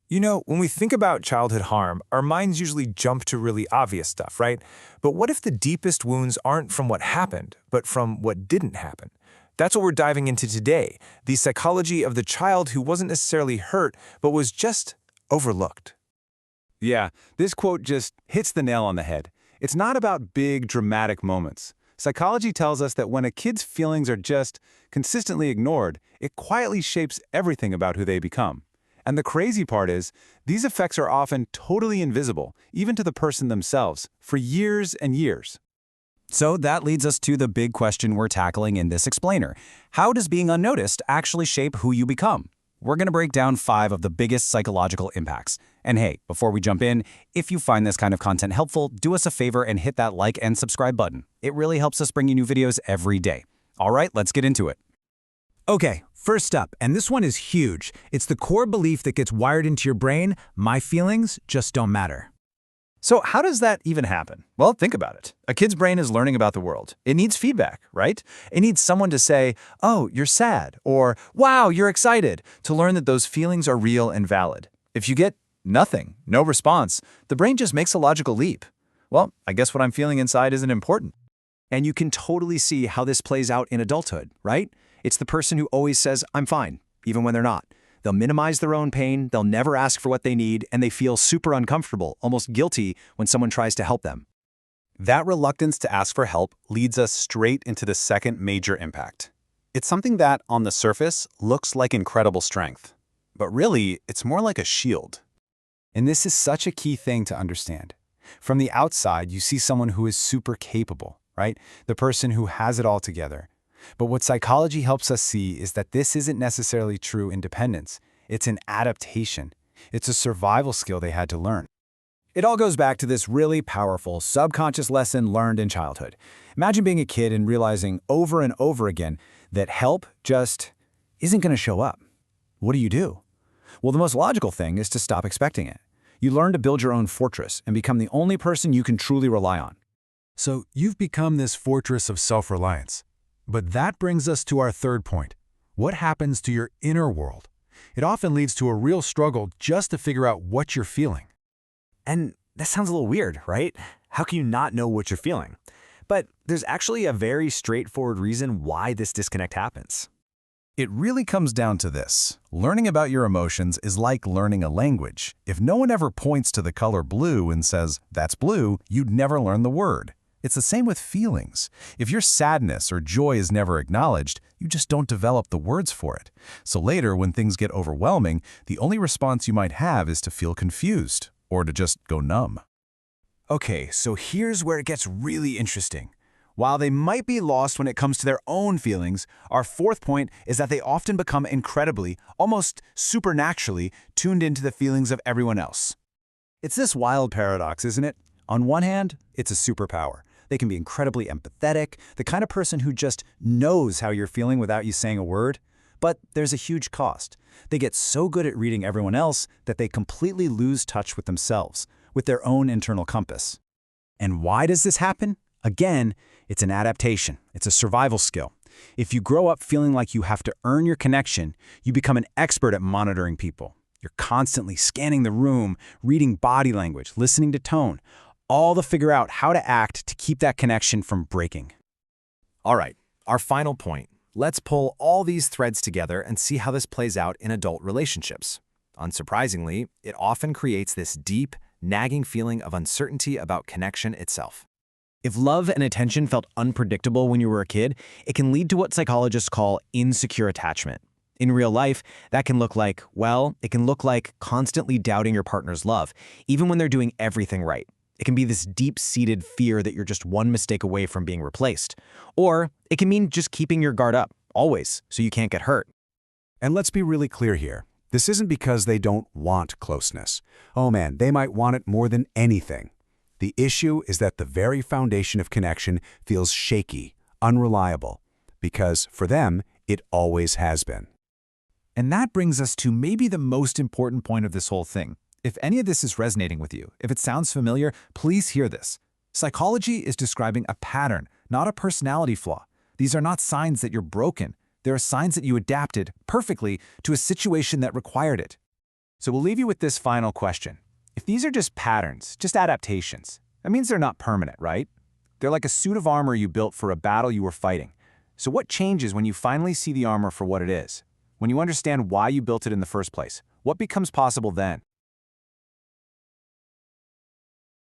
You know, when we think about childhood harm, our minds usually jump to really obvious stuff, right? But what if the deepest wounds aren't from what happened, but from what didn't happen? That's what we're diving into today, the psychology of the child who wasn't necessarily hurt, but was just overlooked. Yeah, this quote just hits the nail on the head. It's not about big, dramatic moments. Psychology tells us that when a kid's feelings are just consistently ignored, it quietly shapes everything about who they become. And the crazy part is, these effects are often totally invisible, even to the person themselves, for years and years. So that leads us to the big question we're tackling in this explainer. How does being unnoticed actually shape who you become? We're going to break down 5 of the biggest psychological impacts. And hey, before we jump in, if you find this kind of content helpful, do us a favor and hit that like and subscribe button. It really helps us bring you new videos every day. All right, let's get into it. Okay, first up, and this one is huge. It's the core belief that gets wired into your brain: my feelings just don't matter. So how does that even happen? Well, think about it. A kid's brain is learning about the world. It needs feedback, right? It needs someone to say, oh, you're sad, or wow, you're excited, to learn that those feelings are real and valid. If you get nothing, no response, the brain just makes a logical leap. Well, I guess what I'm feeling inside isn't important. And you can totally see how this plays out in adulthood, right? It's the person who always says, I'm fine, even when they're not. They'll minimize their own pain, they'll never ask for what they need, and they feel super uncomfortable, almost guilty, when someone tries to help them. That reluctance to ask for help leads us straight into the second major impact. It's something that, on the surface, looks like incredible strength. But really, it's more like a shield. And this is such a key thing to understand. From the outside, you see someone who is super capable, right? The person who has it all together. But what psychology helps us see is that this isn't necessarily true independence. It's an adaptation. It's a survival skill they had to learn. It all goes back to this really powerful subconscious lesson learned in childhood. Imagine being a kid and realizing over and over again that help just isn't going to show up. What do? Well, the most logical thing is to stop expecting it. You learn to build your own fortress and become the only person you can truly rely on. So you've become this fortress of self-reliance. But that brings us to our third point. What happens to your inner world? It often leads to a real struggle just to figure out what you're feeling. And that sounds a little weird, right? How can you not know what you're feeling? But there's actually a very straightforward reason why this disconnect happens. It really comes down to this. Learning about your emotions is like learning a language. If no one ever points to the color blue and says, that's blue, you'd never learn the word. It's the same with feelings. If your sadness or joy is never acknowledged, you just don't develop the words for it. So later, when things get overwhelming, the only response you might have is to feel confused or to just go numb. Okay, so here's where it gets really interesting. While they might be lost when it comes to their own feelings, our fourth point is that they often become incredibly, almost supernaturally, tuned into the feelings of everyone else. It's this wild paradox, isn't it? On one hand, it's a superpower. They can be incredibly empathetic, the kind of person who just knows how you're feeling without you saying a word. But there's a huge cost. They get so good at reading everyone else that they completely lose touch with themselves, with their own internal compass. And why does this happen? Again, it's an adaptation. It's a survival skill. If you grow up feeling like you have to earn your connection, you become an expert at monitoring people. You're constantly scanning the room, reading body language, listening to tone, all to figure out how to act to keep that connection from breaking. All right, our final point. Let's pull all these threads together and see how this plays out in adult relationships. Unsurprisingly, it often creates this deep, nagging feeling of uncertainty about connection itself. If love and attention felt unpredictable when you were a kid, it can lead to what psychologists call insecure attachment. In real life, that can look like, well, it can look like constantly doubting your partner's love, even when they're doing everything right. It can be this deep-seated fear that you're just one mistake away from being replaced. Or it can mean just keeping your guard up, always, so you can't get hurt. And let's be really clear here. This isn't because they don't want closeness. Oh man, they might want it more than anything. The issue is that the very foundation of connection feels shaky, unreliable, because for them, it always has been. And that brings us to maybe the most important point of this whole thing. If any of this is resonating with you, if it sounds familiar, please hear this. Psychology is describing a pattern, not a personality flaw. These are not signs that you're broken. They are signs that you adapted perfectly to a situation that required it. So we'll leave you with this final question. If these are just patterns, just adaptations, that means they're not permanent, right? They're like a suit of armor you built for a battle you were fighting. So what changes when you finally see the armor for what it is? When you understand why you built it in the first place? What becomes possible then?